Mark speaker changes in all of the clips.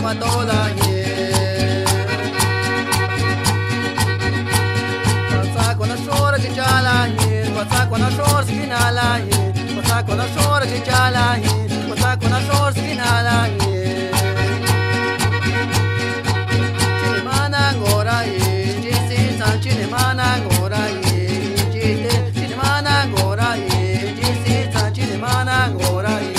Speaker 1: matola ye Pasa con la shora que chala ye Pasa con la shora que nala ye Pasa con la shora que chala ye Pasa con la shora que nala ye Chile mana ngora ye Jisi san chile mana ngora ye Jite chile mana ngora ye Jisi san chile mana ngora ye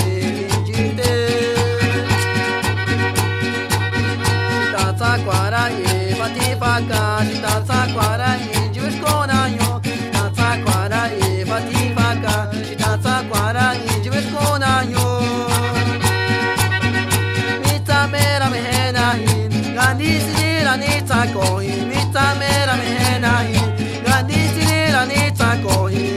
Speaker 1: Kwara ye pati paka ta sa kwara ye jush kona yo ta sa kwara ye pati paka ta sa kwara ye jush kona yo mita mera mehena hin gandhi sinira nita koi mita mera mehena hin gandhi sinira nita koi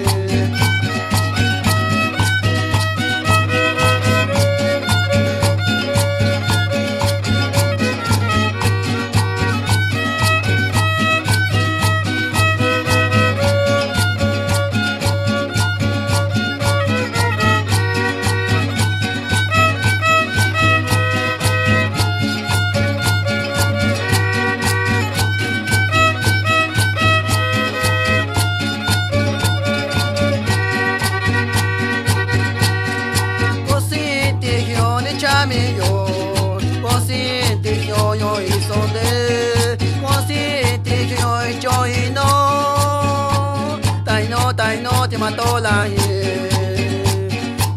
Speaker 1: matola ye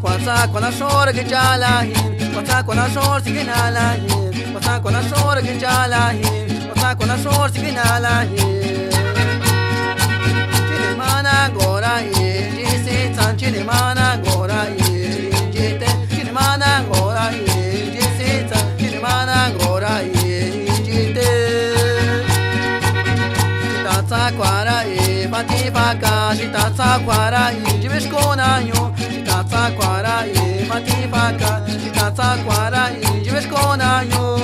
Speaker 1: Kwasa kwa na shora ke chala ye Kwasa kwa na shora ke nala ye Kwasa kwa na shora ke chala ye Kwasa kwa na shora ke nala ye Chile mana gora ye Jisi san chile mana gora ye Jite chile mana gora ye Jisi san chile mana gora ye Jite Chita kwara ye Pati paka Chita kwara ye Jivish kona yo Chita kwara ye Pati paka Chita kwara ye Jivish kona yo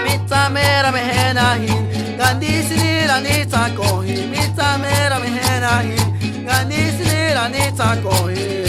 Speaker 1: Mitza mera mehena hin Gandhi sinira nita kohi Mitza mera mehena hin Gandhi sinira nita kohi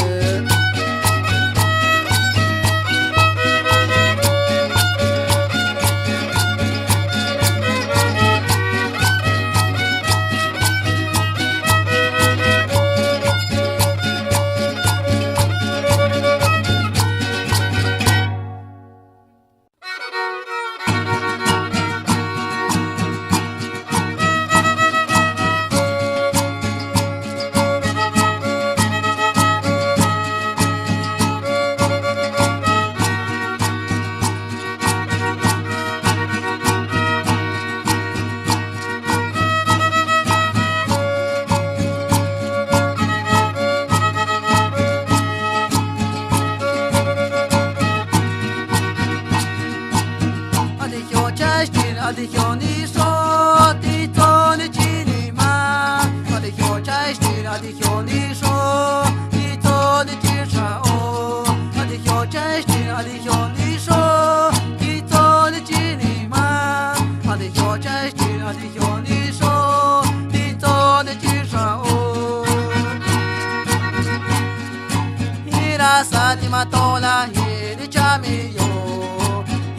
Speaker 1: matola ye ni chami yo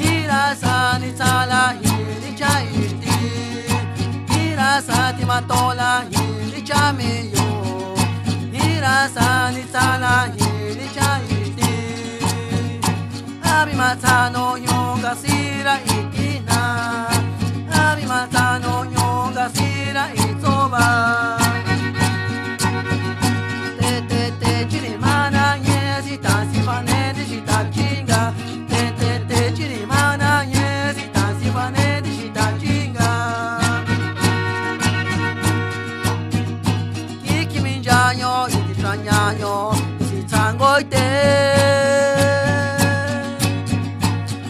Speaker 1: Hirasa ni tsala ye ni chaishti Hirasa ti matola ye ni chami yo Hirasa ni tsala ye ni chaishti Abi matano yoga sira itina Abi matano yoga sira itoba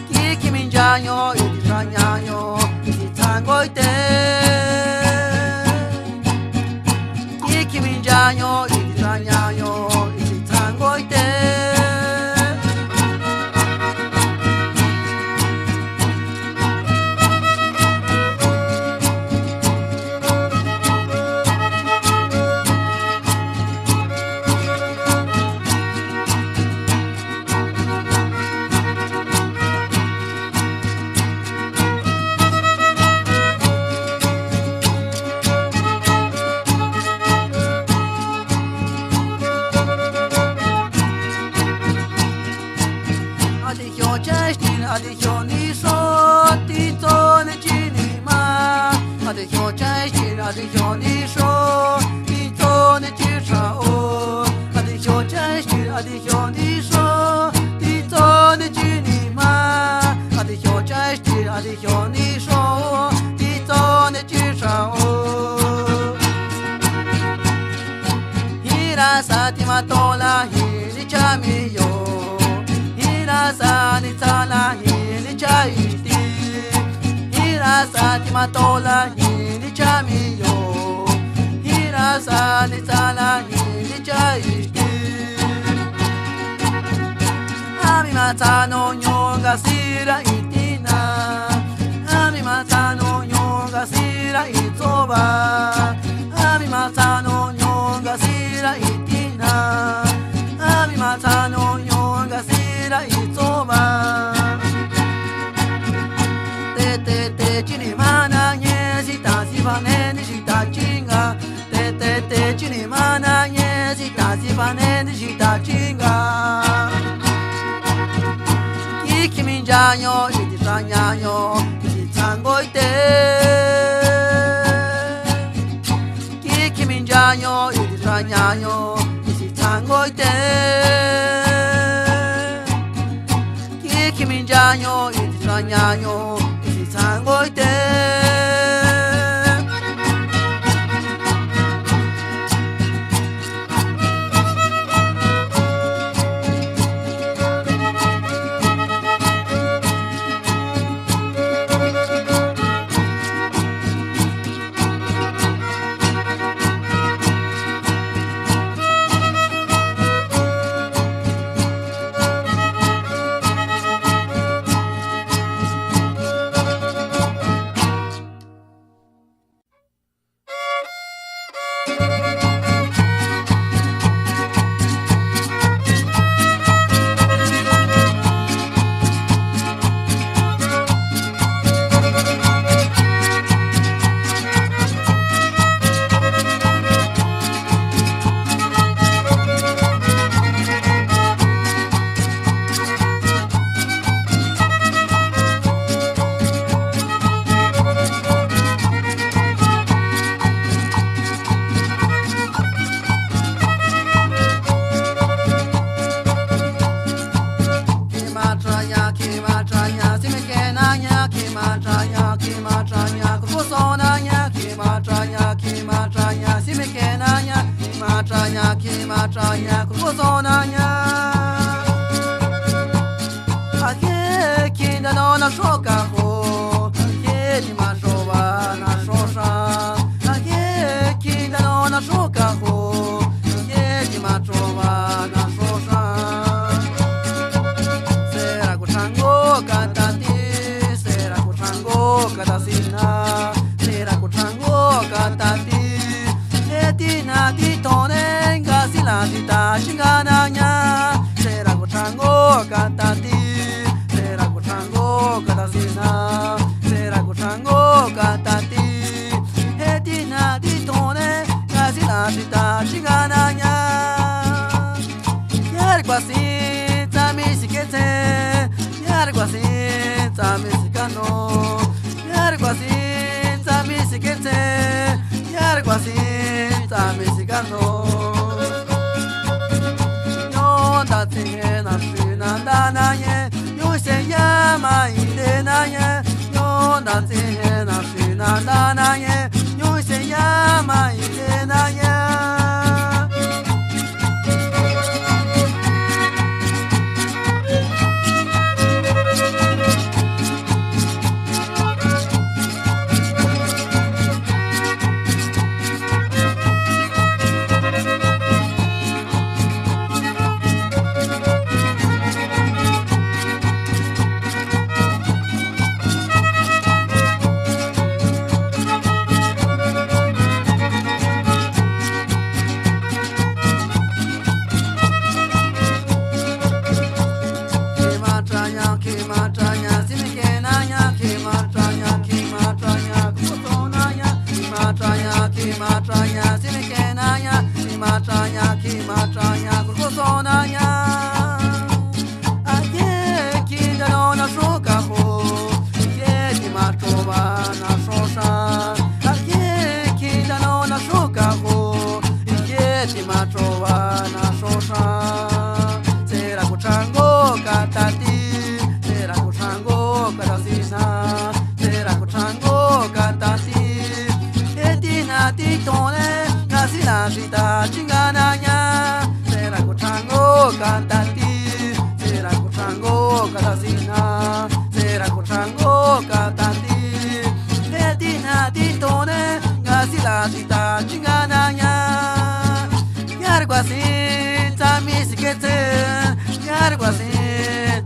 Speaker 1: Kiki minjanyo iti ranyanyo iti tangoite Adikyo chashtin, adikyo nisho, tito ne chinima. Adikyo chashtin, adikyo nisho, tito ne chishao. Adikyo chashtin, adikyo nisho, tito ne chinima. Adikyo chashtin, adikyo nisho, tito ne chishao. Hirasati matola hiri chamiyo. Hirasati tala hiri chaiti. Hirasati matola hiri chamiyo. Hirasati tala hiri chaiti. Ami matano nyonga sira itina. Ami matano nyonga sira itoba. Ami matano nyonga sira itina. Ami matano nyonga sira itoba. Te chini mana nye sita sifane ni sita chinga. Te chini mana nye sita sifane ni sita chinga. Kikiminjayo iti sanyayo iti tangoite. Kikiminjayo iti sanyayo iti tangoite. Kikiminjayo iti sanyayo iti tangoite. Matranya kuzonanya Ake kinda no na shoka ho Ake ni mashoba na shosha Ake kinda no na shoka ho Ake ni mashoba na shosha Sera kuchango katati Sera kuchango katasina Sera kuchango katati Etina titone la tita chingananya Sera kuchango katati Sera kuchango katasina Sera kuchango katati Etina ditone Kasi la tita chingananya Yari kwasi tamisikete Yari kwasi tamisikano Yari kwasi tamisikete Yari kwasi tamisikano na shina na ye yo se ya ma ide na ye yo da te na shina na ye yo se ya ma ide na ye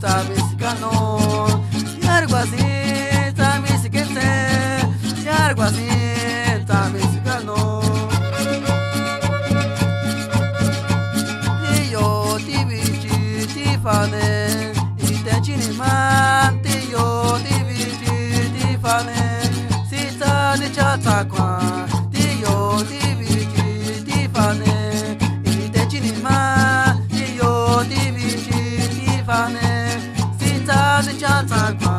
Speaker 1: sabes ganó. Y algo así, sabes que sé. Y algo así, sabes ganó. Y yo te vi, te fane. Y te chiniman, te yo te vi, te fane. Si ta de chata kwa, te yo te vi, te fane. Y te chiniman, te yo te vi, te fane. Si ta de chata kwa.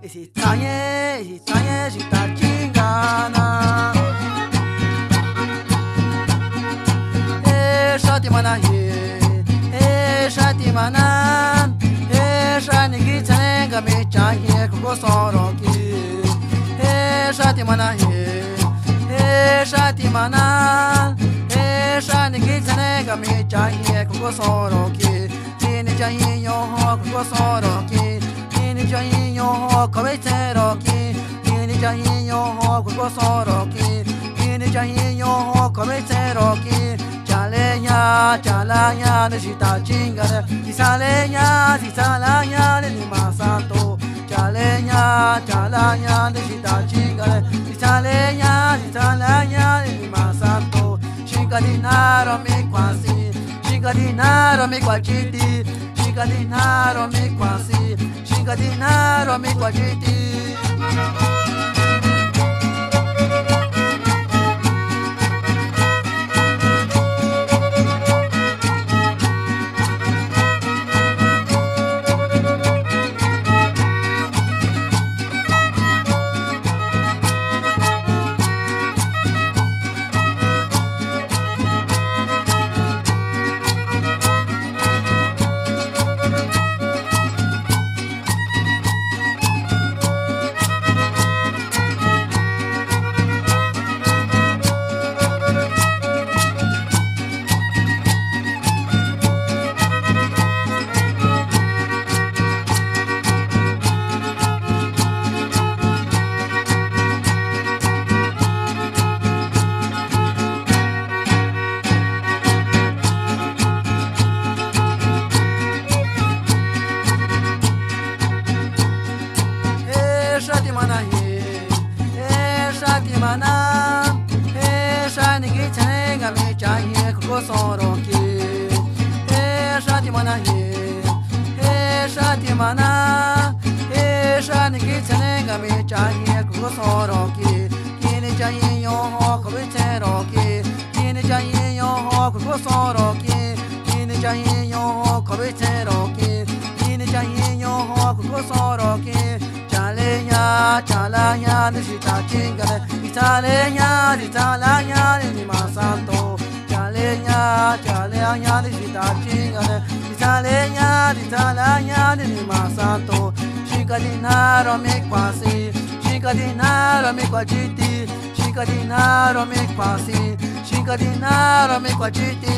Speaker 1: isitanye shitachingana shatimana shatimana shanigitsanenga mechaye kukosoroki shatimana shatimana shanigitsanenga mechaye kukosoroki yo kukosoroki yo kobeteroki yo kukosoroki yo kobeteroki chalenya nishita chingare isalenya Italanya ni masanto Chalenya ni chita chingale Italanya ni masanto Chigadinaro mi quasi Chigadinaro mi quachiti Chigadinaro mi quasi Chigadinaro mi quachiti Chalanya ni chita chingale Italanya ni masanto Chalenya ni chita chingale Italanya ni masanto Chigadinaro mi quasi Chigadinaro mi quachiti Chigadinaro mi quasi Chigadinaro mi quachiti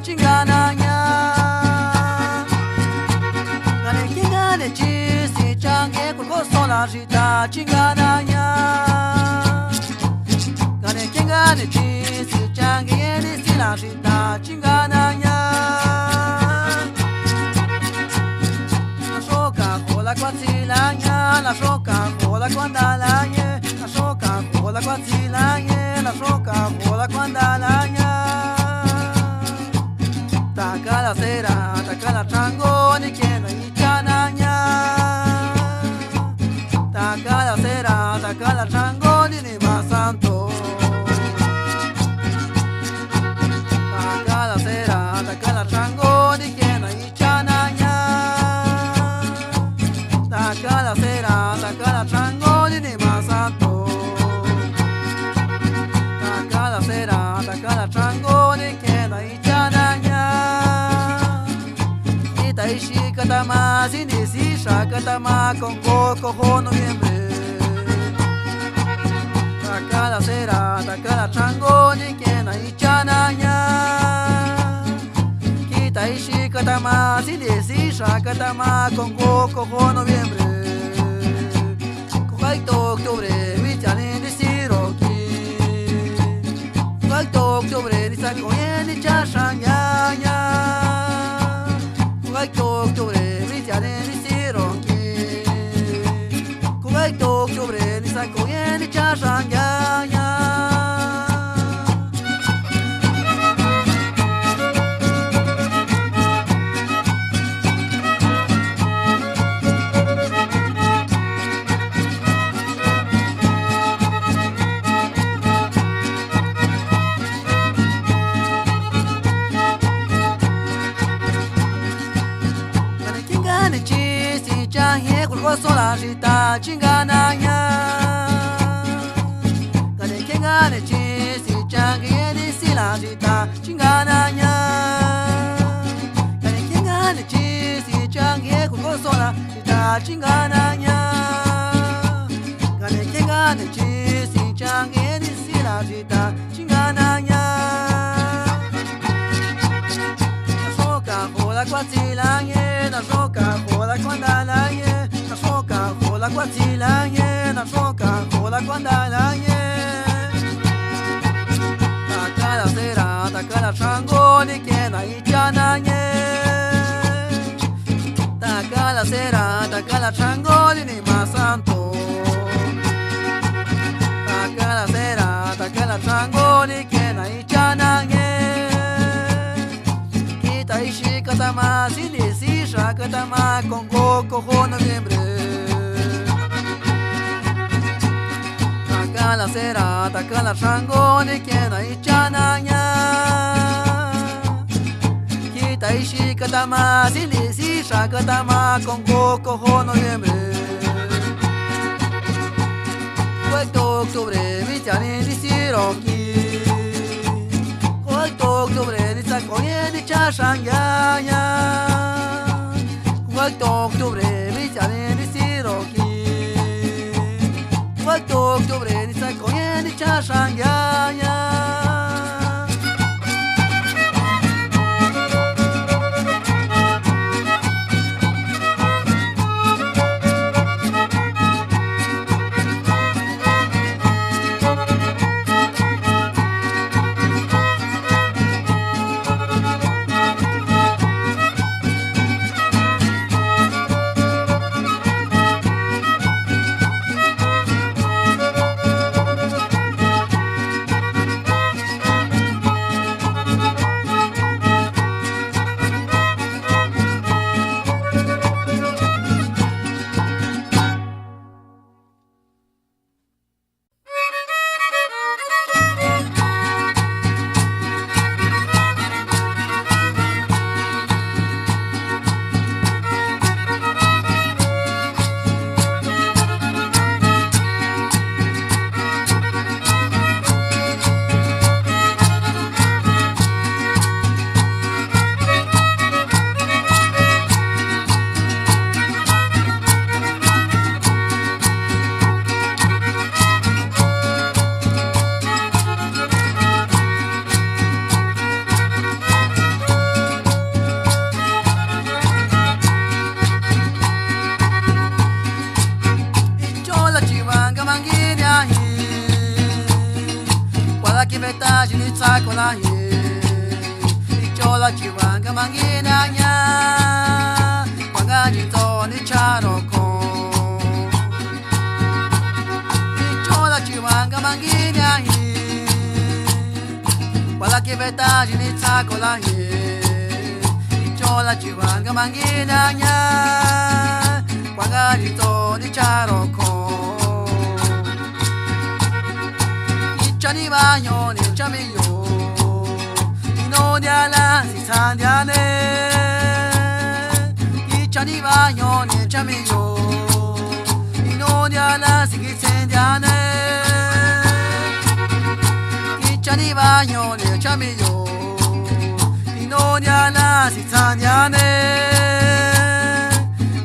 Speaker 1: chinganaña gane quien gane chi si changue cuerpo sola rita chinganaña gane quien gane chi si changue ni si la rita chinganaña la roca jola cuatsilaña la roca jola cuandalaña la roca jola cuatsilaña la roca jola cuandalaña taca la cera taca la chango ni quien y chanaña taca la cera taca la chango ni más santo taca la cera taca la chango ni quien y chanaña taca la cera taca la chango ni más santo taca la cera taca la chango ni quien y chanaña Taishi katama sinisi shakatama con coco noviembre taca la cera taca la chango ni quien y chanaña Taishi katama sinisi shakatama con coco noviembre Cojaito octubre vichani ni siroki Cojaito octubre ni sacoyen ni chashanya octubre ni tiane ni sironki Kuwaito octubre ni sakoyen ni chashanya sola rita chinganaña gane quien gane chi si changue ni si la rita chinganaña gane quien gane chi si changue cuerpo sola rita chinganaña gane quien gane chi si changue ni si la rita chinganaña la roca jola cuatsilañe la roca jola cuandalañe la roca jola cuatsilañe la roca jola cuandalañe taca la cera taca la chango ni quien y chanañe taca la cera taca la chango ni más santo taca la cera taca la chango ni quien y chanañe Taishi katama sinisi shakatama con coco noviembre taca la cera taca la chango ni quien y chanaña Taishi katama sinisi shakatama con coco noviembre Cuarto octubre vichani ni siroki octubre ni sacoyen ni chashanya octubre ni chane ni siroki octubre ni sacoyen ni chashanya sakola ye ichola chivanga mangina nya wanga jito ni charo ko ichola chivanga mangina ye wala che vetaji ni sakola ye ichola chivanga mangina nya wanga jito ni charo ko Chani bagno ne chamiyo ino diala si sandiane I chani bagno ne chamiyo ino diala si sandiane I chani bagno ne chamiyo ino diala si sandiane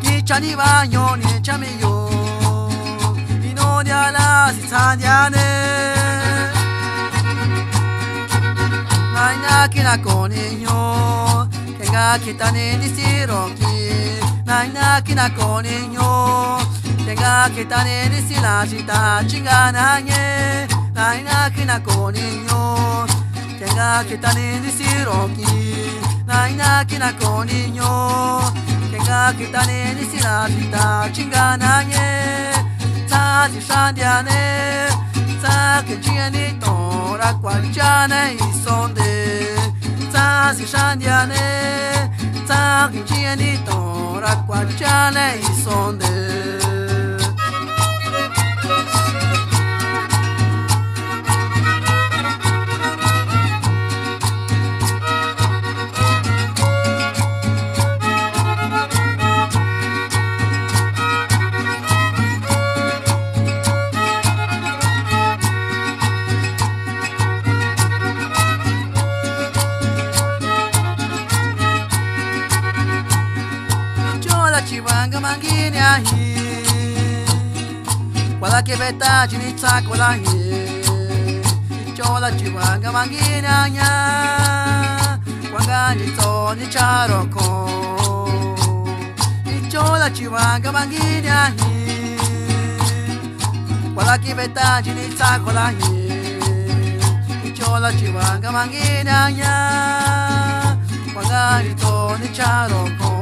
Speaker 1: I chani bagno ne chamiyo ino diala si sandiane Naina kina koninyo Kenga kita ni siroki Naina kina koninyo Kenga kita ni silashita chingananye Naina kina koninyo Kenga kita ni siroki Naina kina koninyo Kenga kita ni silashita chingananye Tati shandiane Sake jiani tora quangiane isonde Sasi shandiane Sake jiani tora quangiane isonde Chivanga mangini ahi Wala che vetaji ni sakola hi Chola chivanga mangini anya Wanga ni to ni charo ko Chola chivanga mangini ahi Wala che vetaji ni sakola hi Chola chivanga mangini anya Wanga ni to ni charo ko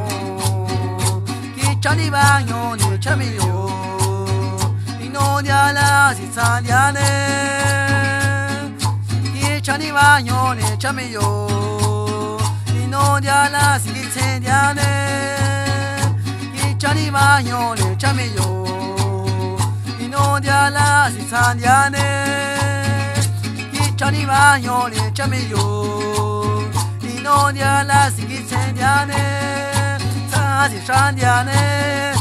Speaker 1: Chani bagno ne chamiyo Ino diala si sandiane I chani bagno ne chamiyo Ino diala si sandiane I chani bagno ne chamiyo Ino diala si sandiane I chani bagno ne chamiyo Ino diala si sandiane Sasi shandiane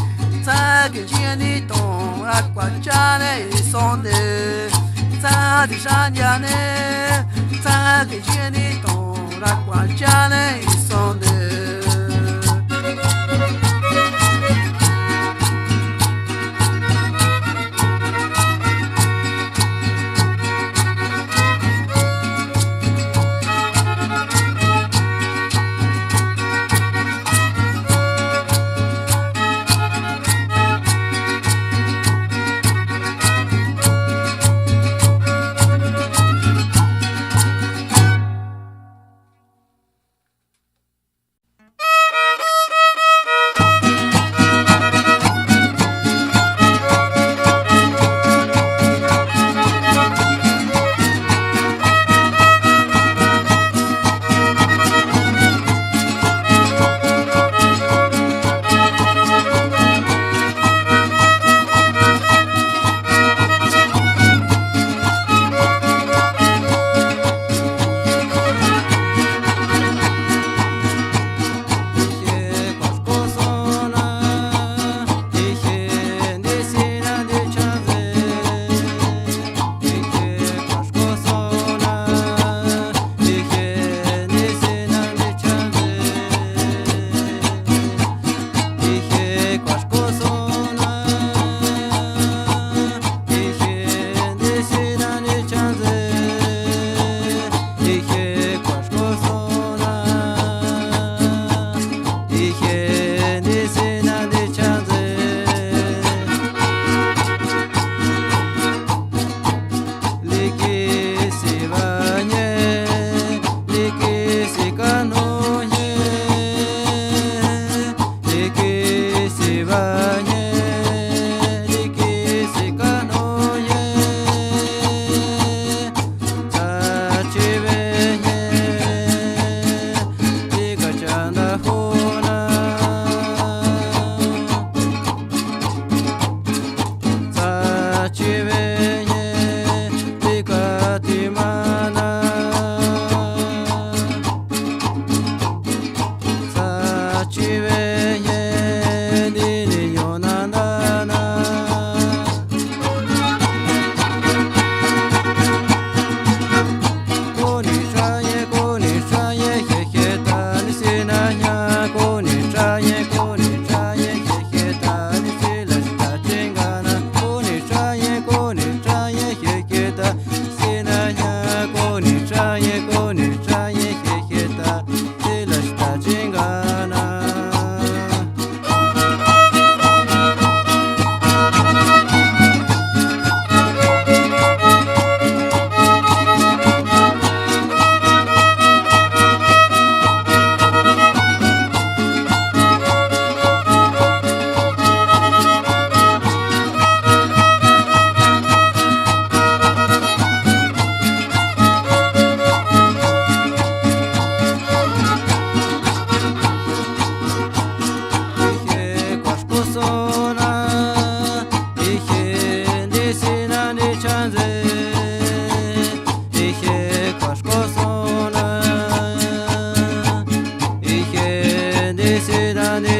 Speaker 1: Sake jiani ton Aquanciane isonde Sasi shandiane Sake jiani ton Aquanciane isonde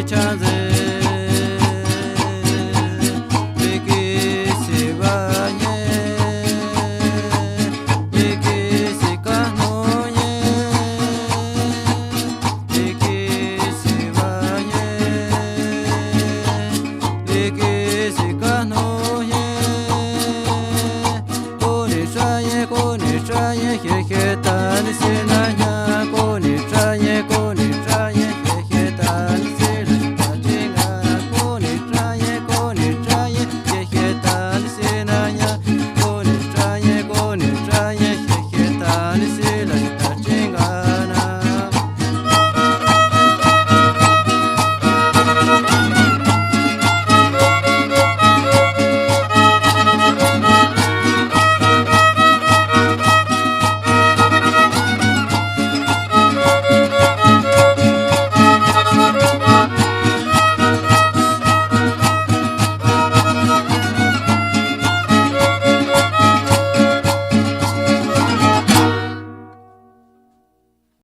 Speaker 2: each other.